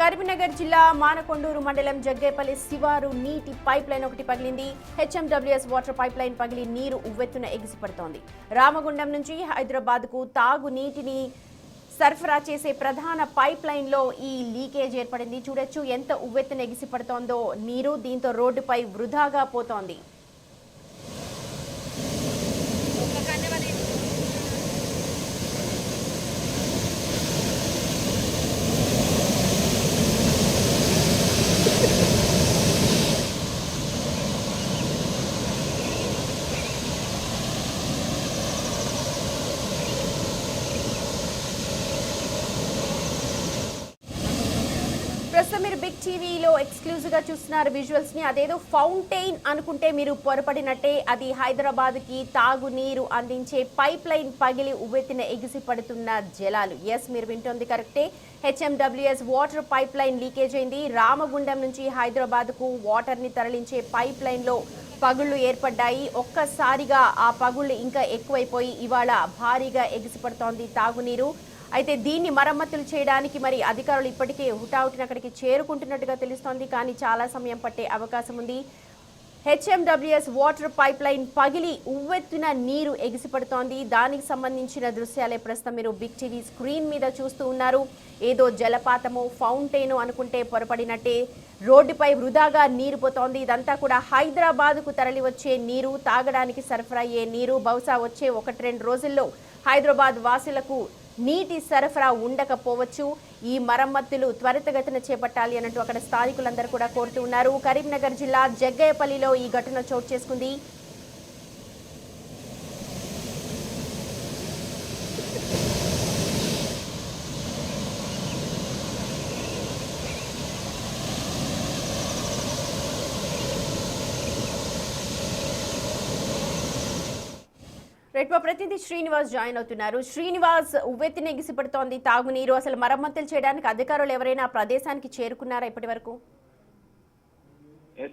కరీంనగర్ జిల్లా మానకొండూరు మండలం జగ్గేపల్లి శివారు నీటి పైప్ లైన్ ఒకటి పగిలింది. హెచ్ఎండబ్ల్యూఎస్ వాటర్ పైప్ లైన్ పగిలి నీరు ఉవ్వెత్తున ఎగిసిపడుతోంది. రామగుండం నుంచి హైదరాబాద్ కు తాగు నీటిని సరఫరా చేసే ప్రధాన పైప్ లైన్ లో ఈ లీకేజ్ ఏర్పడింది. చూడొచ్చు ఎంత ఉవ్వెత్తున ఎగిసిపడుతోందో నీరు. దీంతో రోడ్డుపై వృధాగా పోతోంది. ప్రస్తుతం మీరు బిగ్ టీవీలో ఎక్స్క్లూజివ్ గా చూస్తున్నారు విజువల్స్ ని. అదేదో ఫౌంటైన్ అనుకుంటే మీరు పొరపడినట్టే. అది హైదరాబాద్ కి తాగునీరు అందించే పైప్ లైన్ పగిలి ఉవ్వెత్తిన ఎగిసి పడుతున్న జలాలు. ఎస్, మీరు వింటోంది కరెక్టే. HMWS water pipe line leakage అయింది. రామగుండం నుంచి హైదరాబాద్ కు వాటర్ ని తరలించే పైప్ లైన్ లో పగుళ్లు ఏర్పడ్డాయి. ఒక్కసారిగా ఆ పగుళ్లు ఇంకా ఎక్కువైపోయి ఇవాళ భారీగా ఎగిసిపడుతోంది తాగునీరు. అయితే దీన్ని మరమ్మతులు చేయడానికి మరి అధికారులు ఇప్పటికే హుటాహుటిన అక్కడికి చేరుకుంటున్నట్టుగా తెలుస్తోంది. కానీ చాలా సమయం పట్టే అవకాశం ఉంది. హెచ్ఎండబ్ల్యూఎస్ వాటర్ పైప్ లైన్ పగిలి ఉవ్వెత్తున నీరు ఎగిసిపడుతోంది. దానికి సంబంధించిన దృశ్యాలే ప్రస్తుతం మీరు బిగ్ టీవీ స్క్రీన్ మీద చూస్తూ ఉన్నారు. ఏదో జలపాతమో ఫౌంటైను అనుకుంటే పొరపడినట్టే రోడ్డుపై వృధాగా నీరు పోతోంది. ఇదంతా కూడా హైదరాబాద్కు తరలి వచ్చే నీరు, తాగడానికి సరఫరా అయ్యే నీరు. బహుశా వచ్చే 1-2 రోజుల్లో హైదరాబాద్ వాసులకు నీటి సరఫరా ఉండకపోవచ్చు. ఈ మరమ్మతులు త్వరితగతిన చేపట్టాలి అన్నట్టు అక్కడ స్థానికులందరూ కూడా కోరుతూ ఉన్నారు. కరీంనగర్ జిల్లా జగ్గయ్యపల్లిలో ఈ ఘటన చోటు చేసుకుంది. రైట్, మా ప్రతినిధి శ్రీనివాస్ జాయిన్ అవుతున్నారు. శ్రీనివాస్, ఉవ్వెత్తిన ఎగిసిపడుతోంది తాగునీరు. అసలు మరమ్మతులు చేయడానికి అధికారులు ఎవరైనా ఆ ప్రదేశానికి చేరుకున్నారా ఇప్పటి వరకు?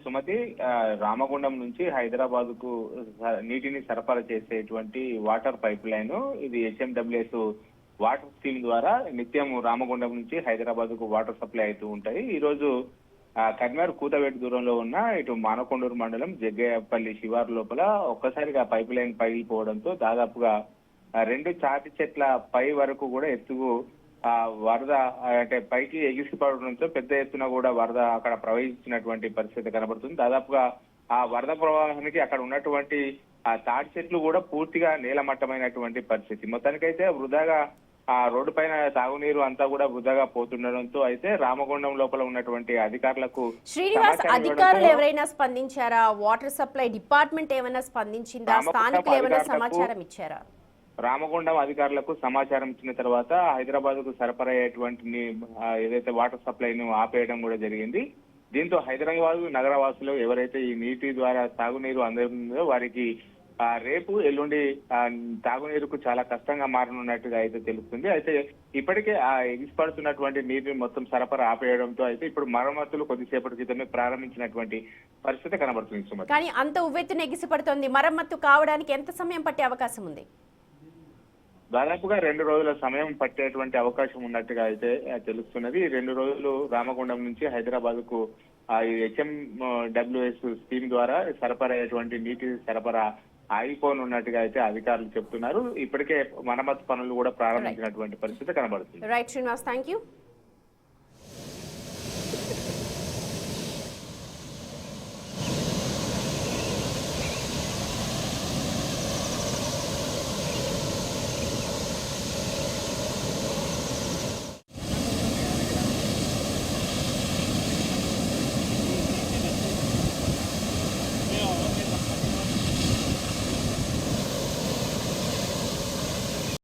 సుమతి, రామగుండం నుంచి హైదరాబాద్ కు నీటిని సరఫరా చేసేటువంటి వాటర్ పైప్ లైన్ ఇది హెచ్ఎండబ్ల్యూఎస్ వాటర్ స్కీమ్ ద్వారా నిత్యం రామగుండం నుంచి హైదరాబాద్ కు వాటర్ సప్లై అవుతూ ఉంటాయి. ఈ రోజు కరీంనగర్ కూతవేటు దూరంలో ఉన్న ఇటు మానకొండూరు మండలం జగ్గయ్యపల్లి శివారు లోపల ఒక్కసారిగా పైప్ లైన్ పగిలిపోవడంతో దాదాపుగా 2 చాటి చెట్ల పై వరకు కూడా ఎత్తుకు వరద అంటే పైకి ఎగిసిపడడంతో పెద్ద ఎత్తున కూడా వరద అక్కడ ప్రవహించినటువంటి పరిస్థితి కనబడుతుంది. దాదాపుగా ఆ వరద ప్రవాహానికి అక్కడ ఉన్నటువంటి ఆ తాటి చెట్లు కూడా పూర్తిగా నేలమట్టమైనటువంటి పరిస్థితి. మొత్తానికైతే వృధాగా ఆ రోడ్డు పైన తాగునీరు అంతా కూడా వృధాగా పోతుండడంతో అయితే రామగుండం లోపల ఉన్నటువంటి అధికారులకు శ్రీనివాస్, అధికారులు ఎవరైనా స్పందించారా? వాటర్ సప్లై డిపార్ట్మెంట్ ఏమైనా స్పందించిందా? స్థానికులు ఏమైనా సమాచారం ఇచ్చారా? రామగుండం అధికారులకు సమాచారం ఇచ్చిన తర్వాత హైదరాబాద్ కు సరఫరా అయ్యేటువంటి ఏదైతే వాటర్ సప్లైను ఆపేయడం కూడా జరిగింది. దీంతో హైదరాబాద్ నగరవాసులు ఎవరైతే ఈ నీటి ద్వారా తాగునీరు అందుతుందో వారికి రేపు ఎల్లుండి తాగునీరుకు చాలా కష్టంగా మారనున్నట్టుగా అయితే తెలుస్తుంది. అయితే ఇప్పటికే ఆ ఎగిసిపడుతున్నటువంటి నీటిని మొత్తం సరఫరా ఆపేయడంతో అయితే ఇప్పుడు మరమ్మతులు కొద్దిసేపటి క్రితమే ప్రారంభించినటువంటి పరిస్థితి కనబడుతుంది. సుమతి, కానీ అంత ఉవ్వెత్తున ఎగిసిపడుతోంది. మరమ్మతు కావడానికి ఎంత సమయం పట్టే అవకాశం ఉంది? దాదాపుగా 2 రోజుల సమయం పట్టేటువంటి అవకాశం ఉన్నట్టుగా అయితే తెలుస్తున్నది. 2 రోజులు రామగుండం నుంచి హైదరాబాద్ కు హెచ్ఎండబ్ల్యూఎస్ స్కీమ్ ద్వారా సరఫరా అయ్యేటువంటి నీటి సరఫరా ఆగిపోనున్నట్టుగా అయితే అధికారులు చెప్తున్నారు. ఇప్పటికే మరమ్మతు పనులు కూడా ప్రారంభించినటువంటి పరిస్థితి కనబడుతుంది. Right Srinivas, thank you.